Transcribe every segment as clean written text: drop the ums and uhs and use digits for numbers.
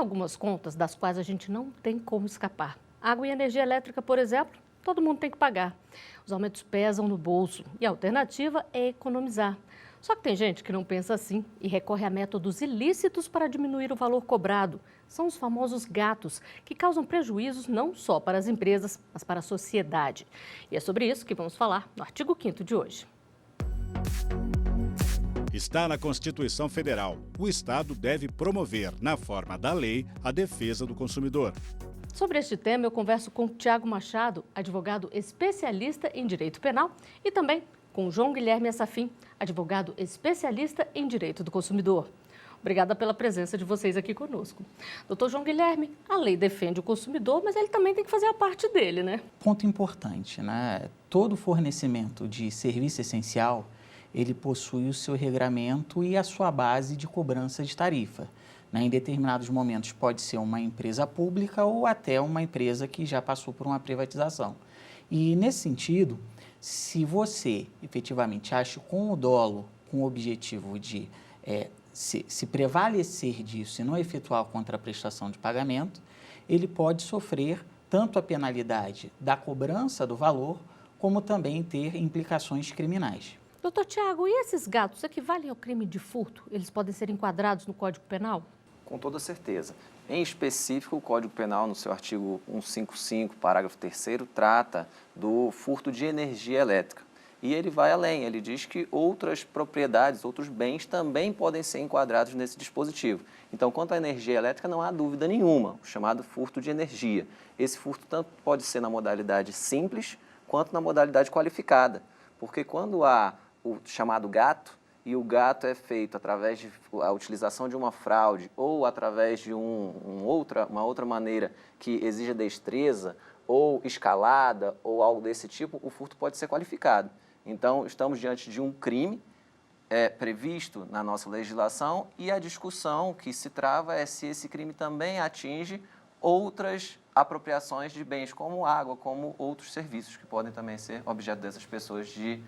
algumas contas das quais a gente não tem como escapar. Água e energia elétrica, por exemplo, todo mundo tem que pagar. Os aumentos pesam no bolso e a alternativa é economizar. Só que tem gente que não pensa assim e recorre a métodos ilícitos para diminuir o valor cobrado. São os famosos gatos, que causam prejuízos não só para as empresas, mas para a sociedade. E é sobre isso que vamos falar no artigo 5º de hoje. Está na Constituição Federal. O Estado deve promover, na forma da lei, a defesa do consumidor. Sobre este tema, eu converso com Tiago Machado, advogado especialista em direito penal, e também com João Guilherme Assafin, advogado especialista em direito do consumidor. Obrigada pela presença de vocês aqui conosco. Doutor João Guilherme, a lei defende o consumidor, mas ele também tem que fazer a parte dele, né? Ponto importante, né? Todo fornecimento de serviço essencial, ele possui o seu regramento e a sua base de cobrança de tarifa. Em determinados momentos pode ser uma empresa pública ou até uma empresa que já passou por uma privatização. E nesse sentido, se você efetivamente acha com o dolo, com o objetivo de se prevalecer disso e não efetuar a contraprestação de pagamento, ele pode sofrer tanto a penalidade da cobrança do valor, como também ter implicações criminais. Doutor Tiago, e esses gatos equivalem ao crime de furto? Eles podem ser enquadrados no Código Penal? Com toda certeza. Em específico, o Código Penal, no seu artigo 155, parágrafo 3º, trata do furto de energia elétrica. E ele vai além, ele diz que outras propriedades, outros bens também podem ser enquadrados nesse dispositivo. Então, quanto à energia elétrica, não há dúvida nenhuma, o chamado furto de energia. Esse furto tanto pode ser na modalidade simples, quanto na modalidade qualificada. Porque quando há o chamado gato, e o gato é feito através de a utilização de uma fraude ou através de uma outra maneira que exija destreza ou escalada ou algo desse tipo, o furto pode ser qualificado. Então, estamos diante de um crime previsto na nossa legislação e a discussão que se trava é se esse crime também atinge outras apropriações de bens como água, como outros serviços que podem também ser objeto dessas pessoas de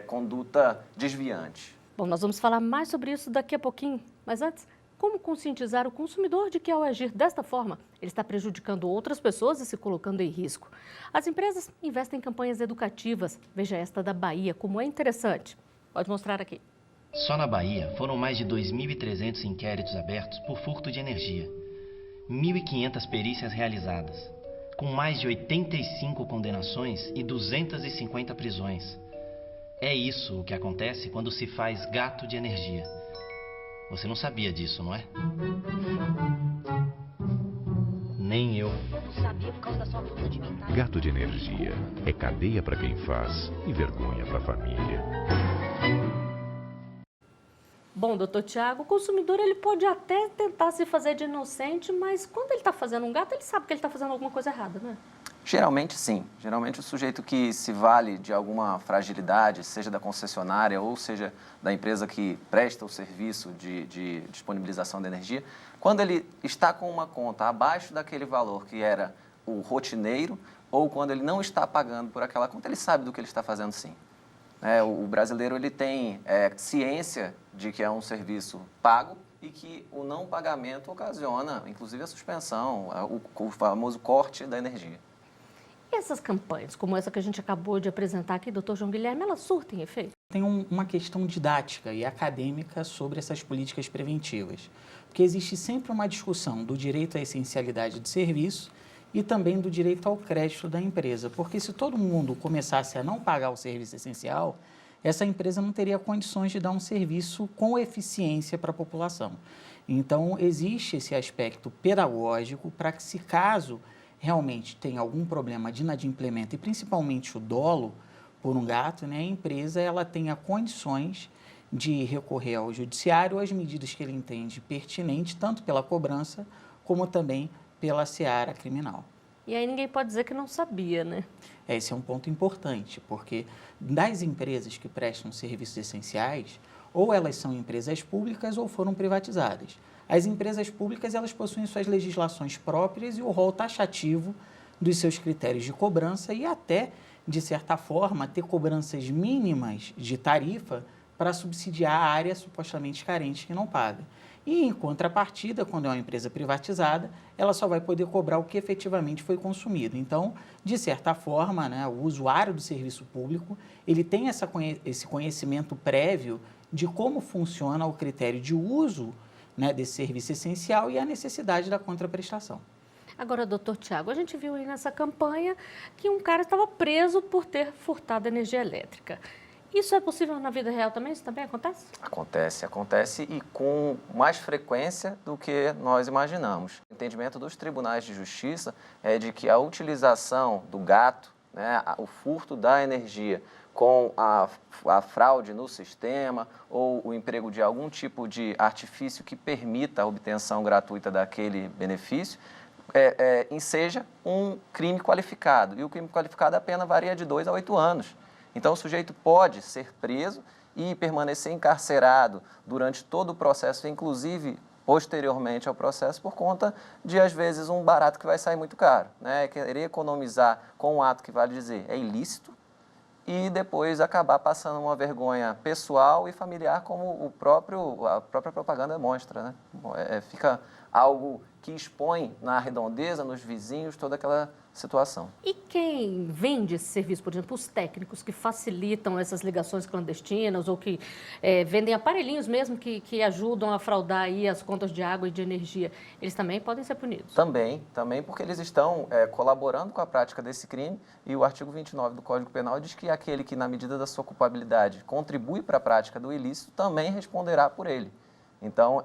conduta desviante. Bom, nós vamos falar mais sobre isso daqui a pouquinho, mas antes, como conscientizar o consumidor de que ao agir desta forma, ele está prejudicando outras pessoas e se colocando em risco? As empresas investem em campanhas educativas, veja esta da Bahia, como é interessante. Pode mostrar aqui. Só na Bahia foram mais de 2.300 inquéritos abertos por furto de energia, 1.500 perícias realizadas, com mais de 85 condenações e 250 prisões. É isso o que acontece quando se faz gato de energia. Você não sabia disso, não é? Nem eu. Não sabia por causa da sua blusa de mim, tá? Gato de energia é cadeia para quem faz e vergonha para a família. Bom, doutor Tiago, o consumidor ele pode até tentar se fazer de inocente, mas quando ele está fazendo um gato, ele sabe que ele está fazendo alguma coisa errada, né? Geralmente, sim. Geralmente, o sujeito que se vale de alguma fragilidade, seja da concessionária ou seja da empresa que presta o serviço de disponibilização de energia, quando ele está com uma conta abaixo daquele valor que era o rotineiro ou quando ele não está pagando por aquela conta, ele sabe do que ele está fazendo, sim. O brasileiro ele tem ciência de que é um serviço pago e que o não pagamento ocasiona, inclusive, a suspensão, o famoso corte da energia. E essas campanhas, como essa que a gente acabou de apresentar aqui, doutor João Guilherme, elas surtem efeito? Tem uma questão didática e acadêmica sobre essas políticas preventivas, porque existe sempre uma discussão do direito à essencialidade do serviço e também do direito ao crédito da empresa, porque se todo mundo começasse a não pagar o serviço essencial, essa empresa não teria condições de dar um serviço com eficiência para a população. Então, existe esse aspecto pedagógico para que, se caso realmente tem algum problema de inadimplemento e principalmente o dolo por um gato, a empresa ela tenha condições de recorrer ao judiciário às medidas que ele entende pertinentes, tanto pela cobrança como também pela seara criminal. E aí ninguém pode dizer que não sabia, né? Esse é um ponto importante, porque das empresas que prestam serviços essenciais, ou elas são empresas públicas ou foram privatizadas. As empresas públicas, elas possuem suas legislações próprias e o rol taxativo dos seus critérios de cobrança e até, de certa forma, ter cobranças mínimas de tarifa para subsidiar a área supostamente carente que não paga. E, em contrapartida, quando é uma empresa privatizada, ela só vai poder cobrar o que efetivamente foi consumido. Então, de certa forma, né, o usuário do serviço público, ele tem esse conhecimento prévio de como funciona o critério de uso, né, desse serviço essencial e a necessidade da contraprestação. Agora, doutor Tiago, a gente viu aí nessa campanha que um cara estava preso por ter furtado energia elétrica. Isso é possível na vida real também? Isso também acontece? Acontece e com mais frequência do que nós imaginamos. O entendimento dos tribunais de justiça é de que a utilização do gato, né, o furto da energia com a fraude no sistema ou o emprego de algum tipo de artifício que permita a obtenção gratuita daquele benefício, enseja um crime qualificado. E o crime qualificado, a pena varia de 2 a 8 anos. Então, o sujeito pode ser preso e permanecer encarcerado durante todo o processo, inclusive posteriormente ao processo, por conta de, às vezes, um barato que vai sair muito caro, né? Querer economizar com um ato que, vale dizer, é ilícito e depois acabar passando uma vergonha pessoal e familiar, como a própria propaganda mostra, né? Fica algo que expõe na redondeza, nos vizinhos, toda aquela situação. E quem vende esse serviço, por exemplo, os técnicos que facilitam essas ligações clandestinas ou que vendem aparelhinhos mesmo que ajudam a fraudar aí as contas de água e de energia, eles também podem ser punidos? Também porque eles estão colaborando com a prática desse crime e o artigo 29 do Código Penal diz que aquele que, na medida da sua culpabilidade, contribui para a prática do ilícito, também responderá por ele. Então,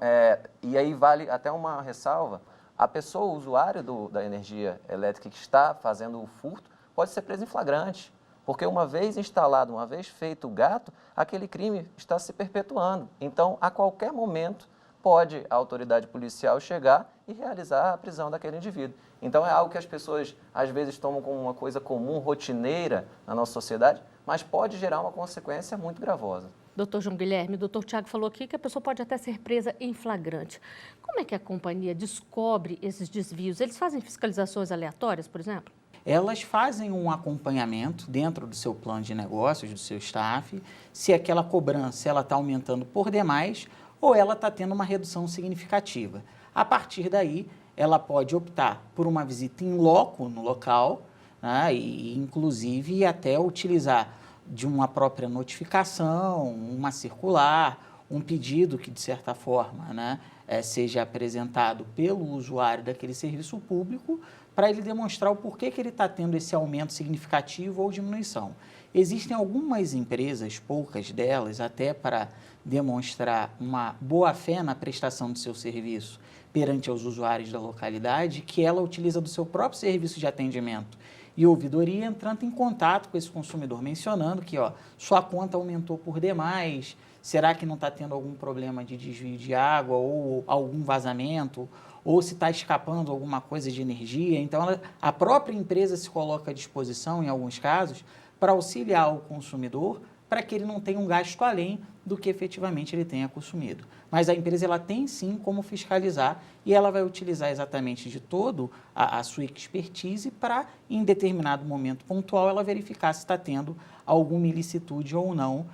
e aí vale até uma ressalva, a pessoa, o usuário da energia elétrica que está fazendo o furto, pode ser preso em flagrante, porque uma vez instalado, uma vez feito o gato, aquele crime está se perpetuando. Então, a qualquer momento, pode a autoridade policial chegar e realizar a prisão daquele indivíduo. Então, é algo que as pessoas, às vezes, tomam como uma coisa comum, rotineira na nossa sociedade, mas pode gerar uma consequência muito gravosa. Doutor João Guilherme, o doutor Tiago falou aqui que a pessoa pode até ser presa em flagrante. Como é que a companhia descobre esses desvios? Eles fazem fiscalizações aleatórias, por exemplo? Elas fazem um acompanhamento dentro do seu plano de negócios, do seu staff, se aquela cobrança está aumentando por demais ou ela está tendo uma redução significativa. A partir daí, ela pode optar por uma visita in loco no local, né, e inclusive até utilizar de uma própria notificação, uma circular, um pedido que, de certa forma, né, seja apresentado pelo usuário daquele serviço público para ele demonstrar o porquê que ele está tendo esse aumento significativo ou diminuição. Existem algumas empresas, poucas delas, até para demonstrar uma boa-fé na prestação do seu serviço perante aos usuários da localidade, que ela utiliza do seu próprio serviço de atendimento e ouvidoria, entrando em contato com esse consumidor, mencionando que sua conta aumentou por demais, será que não está tendo algum problema de desvio de água ou algum vazamento, ou se está escapando alguma coisa de energia. Então, a própria empresa se coloca à disposição, em alguns casos, para auxiliar o consumidor, para que ele não tenha um gasto além do que efetivamente ele tenha consumido. Mas a empresa ela tem sim como fiscalizar e ela vai utilizar exatamente de todo a sua expertise para, em determinado momento pontual, ela verificar se está tendo alguma ilicitude ou não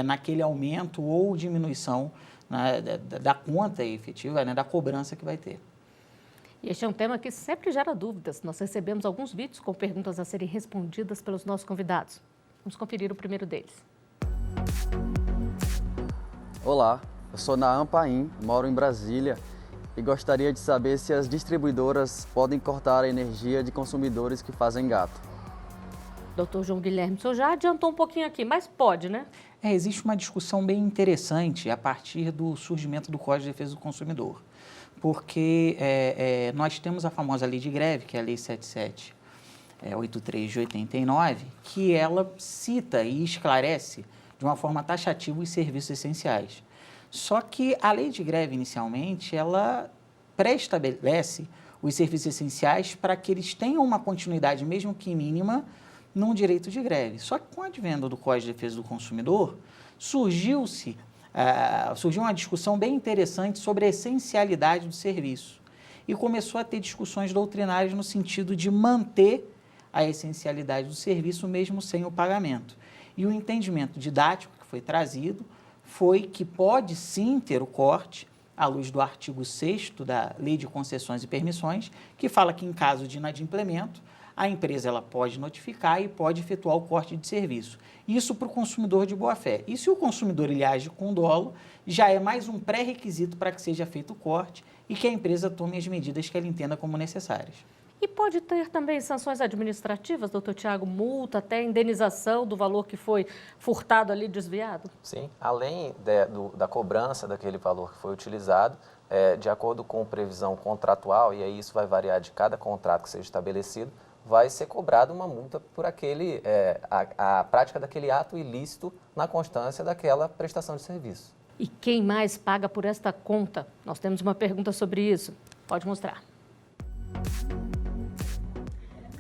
naquele aumento ou diminuição, né, da conta efetiva, né, da cobrança que vai ter. E este é um tema que sempre gera dúvidas. Nós recebemos alguns vídeos com perguntas a serem respondidas pelos nossos convidados. Vamos conferir o primeiro deles. Olá, eu sou Naam Paim, moro em Brasília e gostaria de saber se as distribuidoras podem cortar a energia de consumidores que fazem gato. Doutor João Guilherme, o senhor já adiantou um pouquinho aqui, mas pode, né? Existe uma discussão bem interessante a partir do surgimento do Código de Defesa do Consumidor, porque nós temos a famosa lei de greve, que é a Lei 7783 de 89, que ela cita e esclarece de uma forma taxativa os serviços essenciais. Só que a lei de greve, inicialmente, ela pré-estabelece os serviços essenciais para que eles tenham uma continuidade, mesmo que mínima, num direito de greve. Só que com o advento do Código de Defesa do Consumidor, surgiu uma discussão bem interessante sobre a essencialidade do serviço. E começou a ter discussões doutrinárias no sentido de manter a essencialidade do serviço mesmo sem o pagamento. E o entendimento didático que foi trazido foi que pode sim ter o corte, à luz do artigo 6º da Lei de Concessões e Permissões, que fala que em caso de inadimplemento, a empresa ela pode notificar e pode efetuar o corte de serviço. Isso para o consumidor de boa-fé. E se o consumidor ele age com dolo, já é mais um pré-requisito para que seja feito o corte e que a empresa tome as medidas que ela entenda como necessárias. E pode ter também sanções administrativas, doutor Tiago, multa, até indenização do valor que foi furtado ali, desviado? Sim, além da cobrança daquele valor que foi utilizado, de acordo com previsão contratual, e aí isso vai variar de cada contrato que seja estabelecido, vai ser cobrada uma multa por a prática daquele ato ilícito na constância daquela prestação de serviço. E quem mais paga por esta conta? Nós temos uma pergunta sobre isso. Pode mostrar.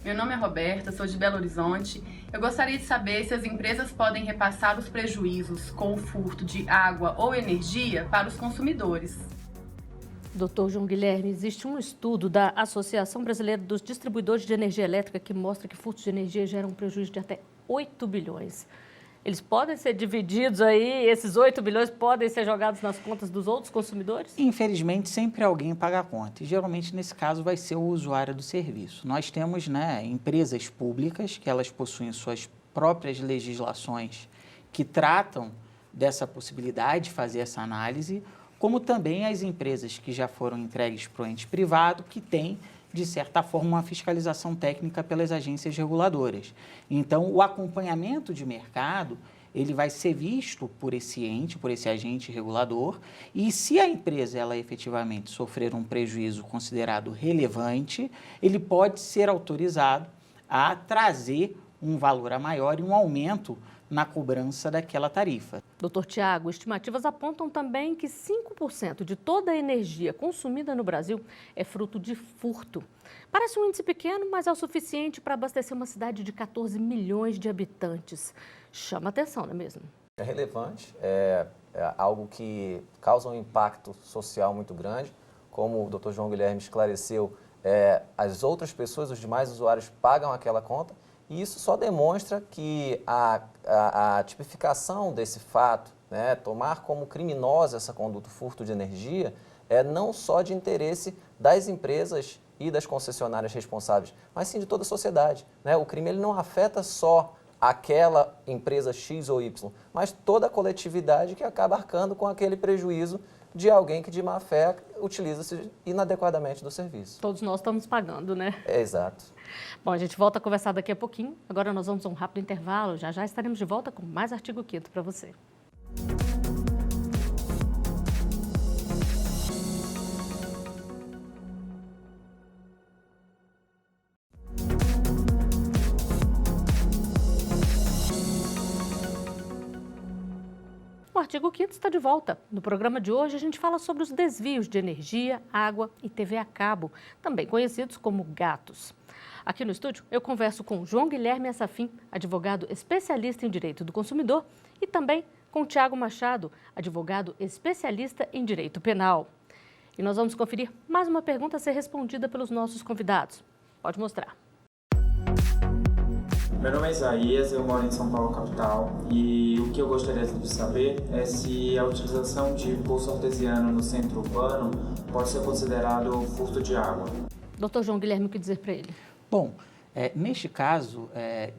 Meu nome é Roberta, sou de Belo Horizonte. Eu gostaria de saber se as empresas podem repassar os prejuízos com o furto de água ou energia para os consumidores. Doutor João Guilherme, existe um estudo da Associação Brasileira dos Distribuidores de Energia Elétrica que mostra que furtos de energia geram um prejuízo de até 8 bilhões. Eles podem ser divididos aí, esses 8 bilhões podem ser jogados nas contas dos outros consumidores? Infelizmente, sempre alguém paga a conta. E geralmente, nesse caso, vai ser o usuário do serviço. Nós temos empresas públicas que elas possuem suas próprias legislações que tratam dessa possibilidade de fazer essa análise, como também as empresas que já foram entregues para o ente privado, que têm, de certa forma, uma fiscalização técnica pelas agências reguladoras. Então, o acompanhamento de mercado, ele vai ser visto por esse ente, por esse agente regulador, e se a empresa, ela efetivamente sofrer um prejuízo considerado relevante, ele pode ser autorizado a trazer um valor a maior e um aumento na cobrança daquela tarifa. Doutor Tiago, estimativas apontam também que 5% de toda a energia consumida no Brasil é fruto de furto. Parece um índice pequeno, mas é o suficiente para abastecer uma cidade de 14 milhões de habitantes. Chama atenção, não é mesmo? É relevante, é algo que causa um impacto social muito grande. Como o doutor João Guilherme esclareceu, as outras pessoas, os demais usuários, pagam aquela conta. E isso só demonstra que a tipificação desse fato, tomar como criminosa essa conduta, furto de energia, é não só de interesse das empresas e das concessionárias responsáveis, mas sim de toda a sociedade. O crime ele não afeta só aquela empresa X ou Y, mas toda a coletividade que acaba arcando com aquele prejuízo de alguém que de má fé utiliza-se inadequadamente do serviço. Todos nós estamos pagando, né? Exato. Bom, a gente volta a conversar daqui a pouquinho. Agora nós vamos a um rápido intervalo. Já já estaremos de volta com mais Artigo 5º para você. O Artigo 5º está de volta. No programa de hoje, a gente fala sobre os desvios de energia, água e TV a cabo, também conhecidos como gatos. Aqui no estúdio, eu converso com João Guilherme Assafin, advogado especialista em direito do consumidor, e também com Tiago Machado, advogado especialista em direito penal. E nós vamos conferir mais uma pergunta a ser respondida pelos nossos convidados. Pode mostrar. Meu nome é Isaías, eu moro em São Paulo, capital, e o que eu gostaria de saber é se a utilização de poço artesiano no centro urbano pode ser considerado furto de água. Doutor João Guilherme, o que dizer para ele? Bom, neste caso,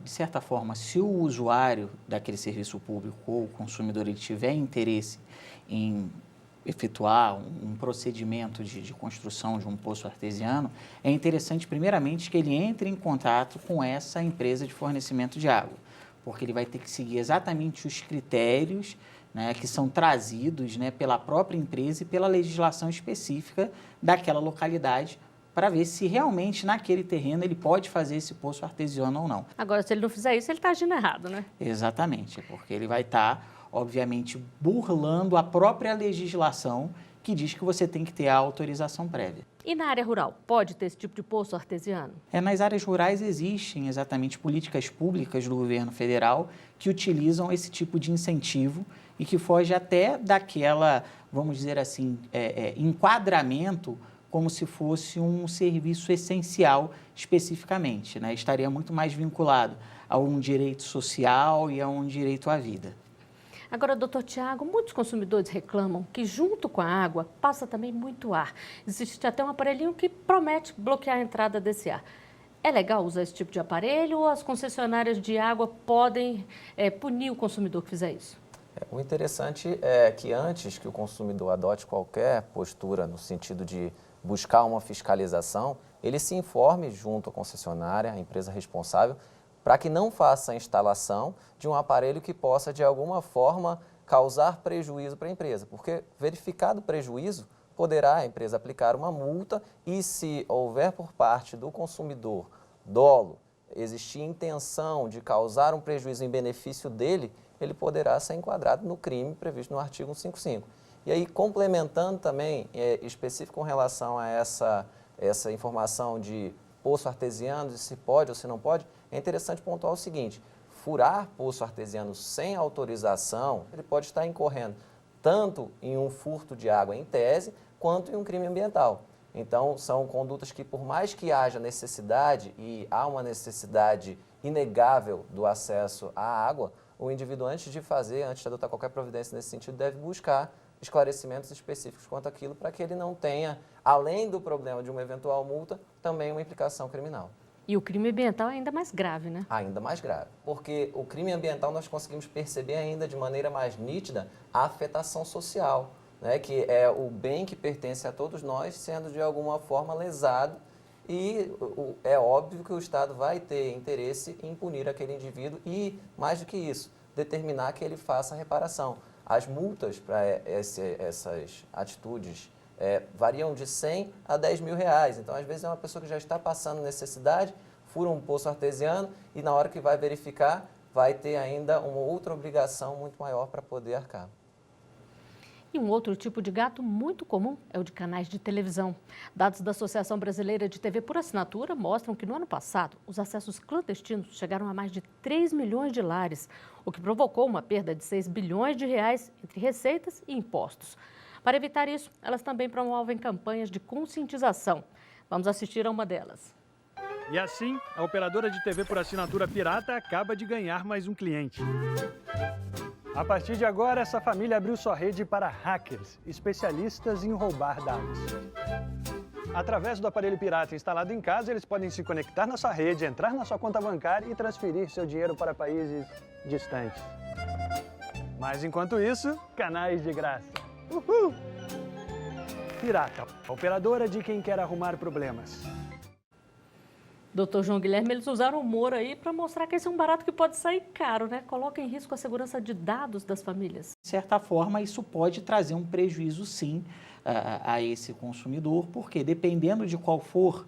de certa forma, se o usuário daquele serviço público ou o consumidor ele tiver interesse em efetuar um procedimento de construção de um poço artesiano, é interessante, primeiramente, que ele entre em contato com essa empresa de fornecimento de água, porque ele vai ter que seguir exatamente os critérios que são trazidos pela própria empresa e pela legislação específica daquela localidade, para ver se realmente naquele terreno ele pode fazer esse poço artesiano ou não. Agora, se ele não fizer isso, ele está agindo errado, né? Exatamente, porque ele vai estar, obviamente, burlando a própria legislação que diz que você tem que ter a autorização prévia. E na área rural, pode ter esse tipo de poço artesiano? Nas áreas rurais existem exatamente políticas públicas do governo federal que utilizam esse tipo de incentivo e que foge até daquela, vamos dizer assim, enquadramento como se fosse um serviço essencial especificamente, Estaria muito mais vinculado a um direito social e a um direito à vida. Agora, doutor Tiago, muitos consumidores reclamam que junto com a água passa também muito ar. Existe até um aparelhinho que promete bloquear a entrada desse ar. É legal usar esse tipo de aparelho ou as concessionárias de água podem punir o consumidor que fizer isso? O interessante é que antes que o consumidor adote qualquer postura no sentido de buscar uma fiscalização, ele se informe junto à concessionária, a empresa responsável, para que não faça a instalação de um aparelho que possa, de alguma forma, causar prejuízo para a empresa. Porque, verificado o prejuízo, poderá a empresa aplicar uma multa e, se houver por parte do consumidor dolo, existir intenção de causar um prejuízo em benefício dele, ele poderá ser enquadrado no crime previsto no artigo 155. E aí, complementando também, específico com relação a essa informação de poço artesiano, se pode ou se não pode, é interessante pontuar o seguinte: furar poço artesiano sem autorização, ele pode estar incorrendo tanto em um furto de água em tese, quanto em um crime ambiental. Então, são condutas que, por mais que haja necessidade, e há uma necessidade inegável do acesso à água, o indivíduo, antes de adotar qualquer providência nesse sentido, deve buscar esclarecimentos específicos quanto àquilo, para que ele não tenha, além do problema de uma eventual multa, também uma implicação criminal. E o crime ambiental é ainda mais grave, né? Ainda mais grave, porque o crime ambiental nós conseguimos perceber ainda de maneira mais nítida a afetação social, né, que é o bem que pertence a todos nós sendo de alguma forma lesado, e é óbvio que o Estado vai ter interesse em punir aquele indivíduo e, mais do que isso, determinar que ele faça a reparação. As multas para essas atitudes variam de 100 a 10 mil reais. Então, às vezes, é uma pessoa que já está passando necessidade, fura um poço artesiano e, na hora que vai verificar, vai ter ainda uma outra obrigação muito maior para poder arcar. E um outro tipo de gato muito comum é o de canais de televisão. Dados da Associação Brasileira de TV por Assinatura mostram que no ano passado os acessos clandestinos chegaram a mais de 3 milhões de lares, o que provocou uma perda de 6 bilhões de reais entre receitas e impostos. Para evitar isso, elas também promovem campanhas de conscientização. Vamos assistir a uma delas. E assim, a operadora de TV por assinatura pirata acaba de ganhar mais um cliente. A partir de agora, essa família abriu sua rede para hackers, especialistas em roubar dados. Através do aparelho pirata instalado em casa, eles podem se conectar na sua rede, entrar na sua conta bancária e transferir seu dinheiro para países distantes. Mas enquanto isso, canais de graça. Uhul! Pirata, operadora de quem quer arrumar problemas. Doutor João Guilherme, eles usaram o humor aí para mostrar que esse é um barato que pode sair caro, né? Coloca em risco a segurança de dados das famílias. De certa forma, isso pode trazer um prejuízo, sim, a esse consumidor, porque dependendo de qual for,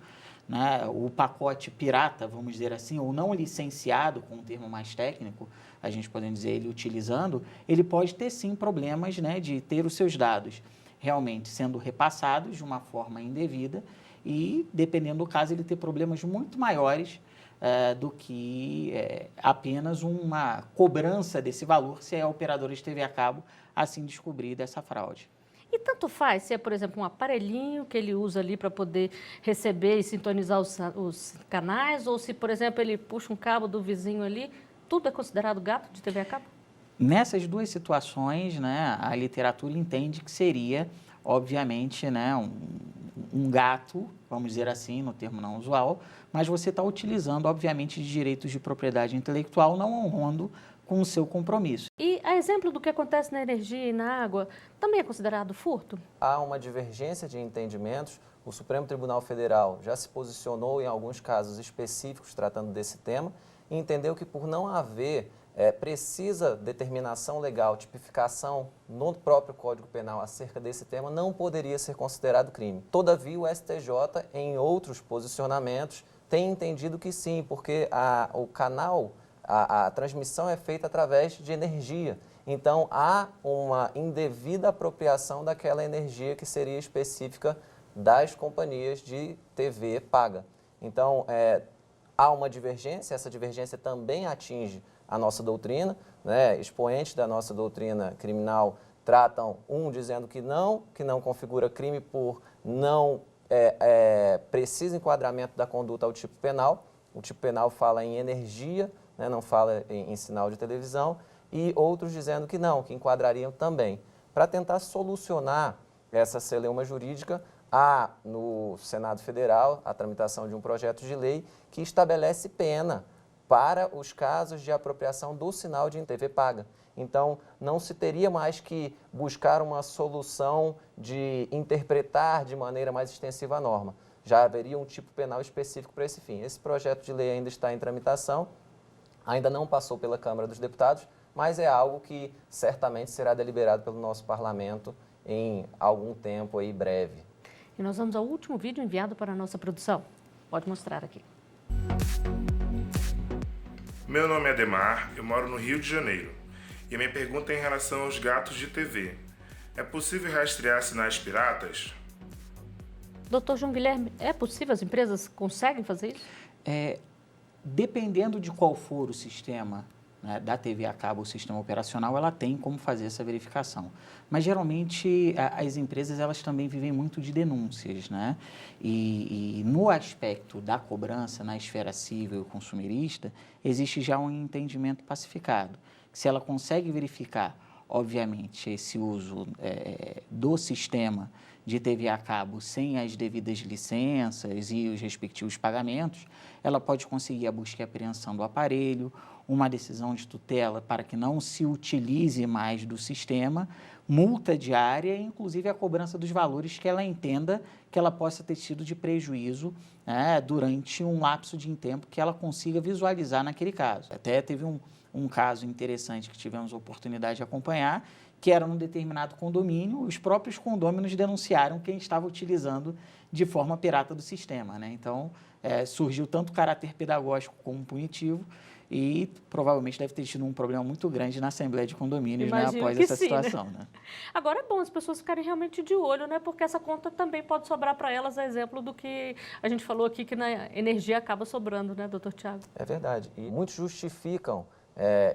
né, o pacote pirata, vamos dizer assim, ou não licenciado, com um termo mais técnico, a gente pode dizer ele utilizando, ele pode ter, sim, problemas, né, de ter os seus dados realmente sendo repassados de uma forma indevida, e, dependendo do caso, ele ter problemas muito maiores do que apenas uma cobrança desse valor, se a operadora de TV a cabo assim descobrir dessa fraude. E tanto faz se é, por exemplo, um aparelhinho que ele usa ali para poder receber e sintonizar os canais, ou se, por exemplo, ele puxa um cabo do vizinho ali, tudo é considerado gato de TV a cabo? Nessas duas situações, né, a literatura entende que seria, obviamente, né, um gato, vamos dizer assim, no termo não usual, mas você está utilizando, obviamente, de direitos de propriedade intelectual, não honrando com o seu compromisso. E a exemplo do que acontece na energia e na água, também é considerado furto? Há uma divergência de entendimentos. O Supremo Tribunal Federal já se posicionou em alguns casos específicos tratando desse tema e entendeu que, por não haver precisa determinação legal, tipificação no próprio Código Penal acerca desse tema, não poderia ser considerado crime. Todavia, o STJ, em outros posicionamentos, tem entendido que sim, porque o canal, a transmissão é feita através de energia. Então, há uma indevida apropriação daquela energia que seria específica das companhias de TV paga. Então, há uma divergência, essa divergência também atinge a nossa doutrina, né? Expoentes da nossa doutrina criminal tratam dizendo que não configura crime por não preciso enquadramento da conduta ao tipo penal. O tipo penal fala em energia, né? Não fala em sinal de televisão, e outros dizendo que não, que enquadrariam também. Para tentar solucionar essa celeuma jurídica, há no Senado Federal a tramitação de um projeto de lei que estabelece pena para os casos de apropriação do sinal de TV paga. Então, não se teria mais que buscar uma solução de interpretar de maneira mais extensiva a norma. Já haveria um tipo penal específico para esse fim. Esse projeto de lei ainda está em tramitação, ainda não passou pela Câmara dos Deputados, mas é algo que certamente será deliberado pelo nosso parlamento em algum tempo aí breve. E nós vamos ao último vídeo enviado para a nossa produção. Pode mostrar aqui. Meu nome é Ademar, eu moro no Rio de Janeiro. E a minha pergunta é em relação aos gatos de TV. É possível rastrear sinais piratas? Doutor João Guilherme, é possível? As empresas conseguem fazer isso? Dependendo de qual for o sistema, né, da TV a cabo, o sistema operacional, ela tem como fazer essa verificação. Mas, geralmente, as empresas elas também vivem muito de denúncias, né? E no aspecto da cobrança, na esfera civil e consumerista, existe já um entendimento pacificado. Se ela consegue verificar, obviamente, esse uso do sistema de TV a cabo sem as devidas licenças e os respectivos pagamentos, ela pode conseguir a busca e apreensão do aparelho, uma decisão de tutela para que não se utilize mais do sistema, multa diária e, inclusive, a cobrança dos valores que ela entenda que ela possa ter tido de prejuízo, né, durante um lapso de tempo que ela consiga visualizar naquele caso. Até teve um caso interessante que tivemos a oportunidade de acompanhar, que era num determinado condomínio, os próprios condôminos denunciaram quem estava utilizando de forma pirata do sistema, né? Então, surgiu tanto o caráter pedagógico como punitivo e provavelmente deve ter tido um problema muito grande na Assembleia de Condomínios, né, após essa situação. Né? Agora é bom as pessoas ficarem realmente de olho, né? Porque essa conta também pode sobrar para elas, a exemplo do que a gente falou aqui, que na energia acaba sobrando, né, doutor Tiago? É verdade. E muitos justificam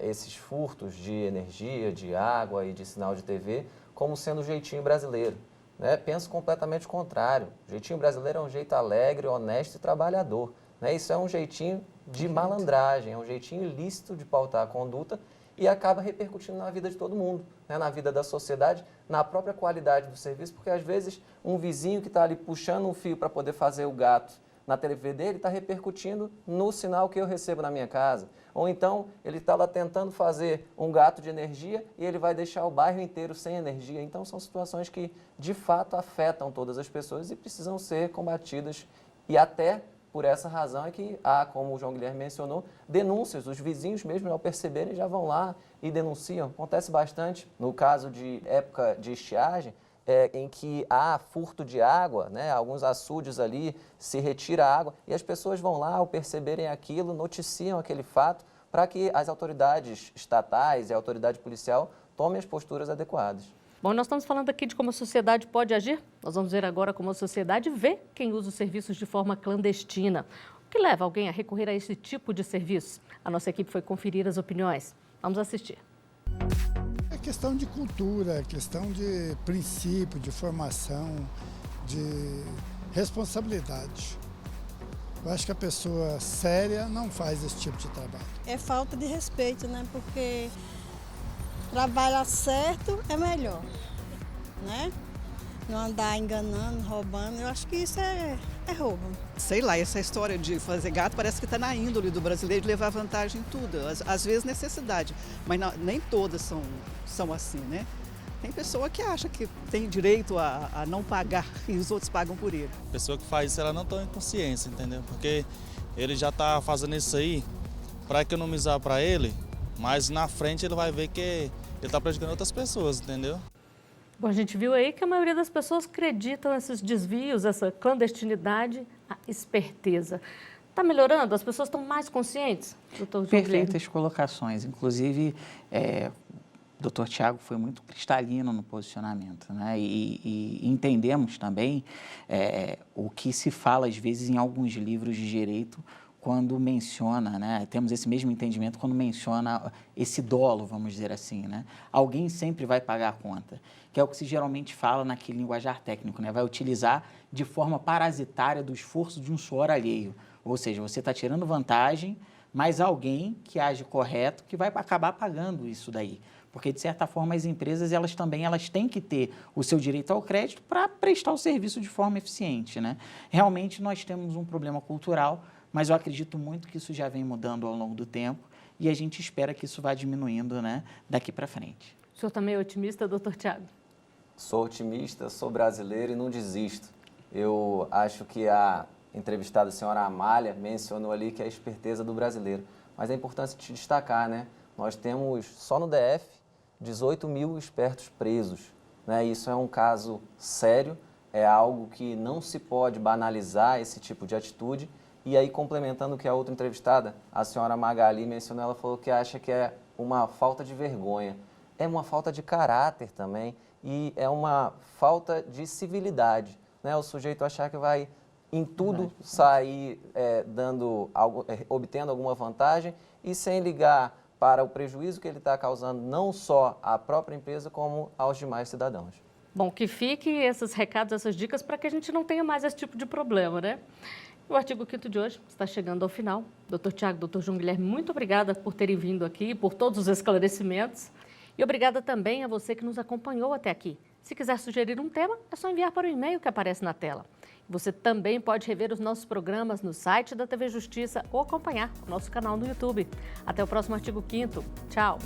esses furtos de energia, de água e de sinal de TV como sendo o jeitinho brasileiro. Né? Penso completamente o contrário. O jeitinho brasileiro é um jeito alegre, honesto e trabalhador. Né? Isso é um jeitinho de malandragem, é um jeitinho ilícito de pautar a conduta e acaba repercutindo na vida de todo mundo, né? Na vida da sociedade, na própria qualidade do serviço, porque às vezes um vizinho que está ali puxando um fio para poder fazer o gato na TV dele está repercutindo no sinal que eu recebo na minha casa. Ou então ele está lá tentando fazer um gato de energia e ele vai deixar o bairro inteiro sem energia. Então são situações que de fato afetam todas as pessoas e precisam ser combatidas. E até por essa razão é que há, como o João Guilherme mencionou, denúncias. Os vizinhos mesmo, ao perceberem, já vão lá e denunciam. Acontece bastante no caso de época de estiagem, em que há furto de água, né? Alguns açudes ali se retira a água e as pessoas vão lá, ao perceberem aquilo, noticiam aquele fato para que as autoridades estatais e a autoridade policial tomem as posturas adequadas. Bom, nós estamos falando aqui de como a sociedade pode agir. Nós vamos ver agora como a sociedade vê quem usa os serviços de forma clandestina. O que leva alguém a recorrer a esse tipo de serviço? A nossa equipe foi conferir as opiniões. Vamos assistir. É questão de cultura, é questão de princípio, de formação, de responsabilidade. Eu acho que a pessoa séria não faz esse tipo de trabalho. É falta de respeito, né? Porque trabalhar certo é melhor, né? Não andar enganando, roubando, eu acho que isso é roubo. Sei lá, essa história de fazer gato parece que está na índole do brasileiro de levar vantagem em tudo. Às vezes necessidade, mas nem todas são assim, né? Tem pessoa que acha que tem direito a não pagar e os outros pagam por ele. A pessoa que faz isso, ela não tem consciência, entendeu? Porque ele já está fazendo isso aí para economizar para ele, mas na frente ele vai ver que ele está prejudicando outras pessoas, entendeu? Bom, a gente viu aí que a maioria das pessoas acreditam nesses desvios, essa clandestinidade, a esperteza. Está melhorando? As pessoas estão mais conscientes, doutor João Guilherme? Perfeitas colocações. Inclusive, o doutor Tiago foi muito cristalino no posicionamento, né? E entendemos também o que se fala, às vezes, em alguns livros de direito, quando menciona, né, temos esse mesmo entendimento quando menciona esse dolo, vamos dizer assim, né? Alguém sempre vai pagar a conta, que é o que se geralmente fala naquele linguajar técnico, né? Vai utilizar de forma parasitária do esforço de um suor alheio, ou seja, você está tirando vantagem mas alguém que age correto que vai acabar pagando isso daí. Porque, de certa forma, as empresas elas têm que ter o seu direito ao crédito para prestar o serviço de forma eficiente, né? Realmente, nós temos um problema cultural, mas eu acredito muito que isso já vem mudando ao longo do tempo e a gente espera que isso vá diminuindo, né, daqui para frente. O senhor também é otimista, doutor Tiago? Sou otimista, sou brasileiro e não desisto. Eu acho que a entrevistada, a senhora Amália, mencionou ali que é a esperteza do brasileiro. Mas é importante te destacar, né? Nós temos, só no DF, 18 mil espertos presos, né? Isso é um caso sério, é algo que não se pode banalizar esse tipo de atitude. E aí, complementando o que a outra entrevistada, a senhora Magali mencionou, ela falou que acha que é uma falta de vergonha. É uma falta de caráter também e é uma falta de civilidade, né? O sujeito achar que vai em tudo sair obtendo alguma vantagem e sem ligar para o prejuízo que ele está causando não só à própria empresa, como aos demais cidadãos. Bom, que fiquem esses recados, essas dicas, para que a gente não tenha mais esse tipo de problema, né? O artigo 5º de hoje está chegando ao final. Doutor Tiago, doutor João Guilherme, muito obrigada por terem vindo aqui, por todos os esclarecimentos. E obrigada também a você que nos acompanhou até aqui. Se quiser sugerir um tema, é só enviar para o e-mail que aparece na tela. Você também pode rever os nossos programas no site da TV Justiça ou acompanhar o nosso canal no YouTube. Até o próximo artigo 5º. Tchau!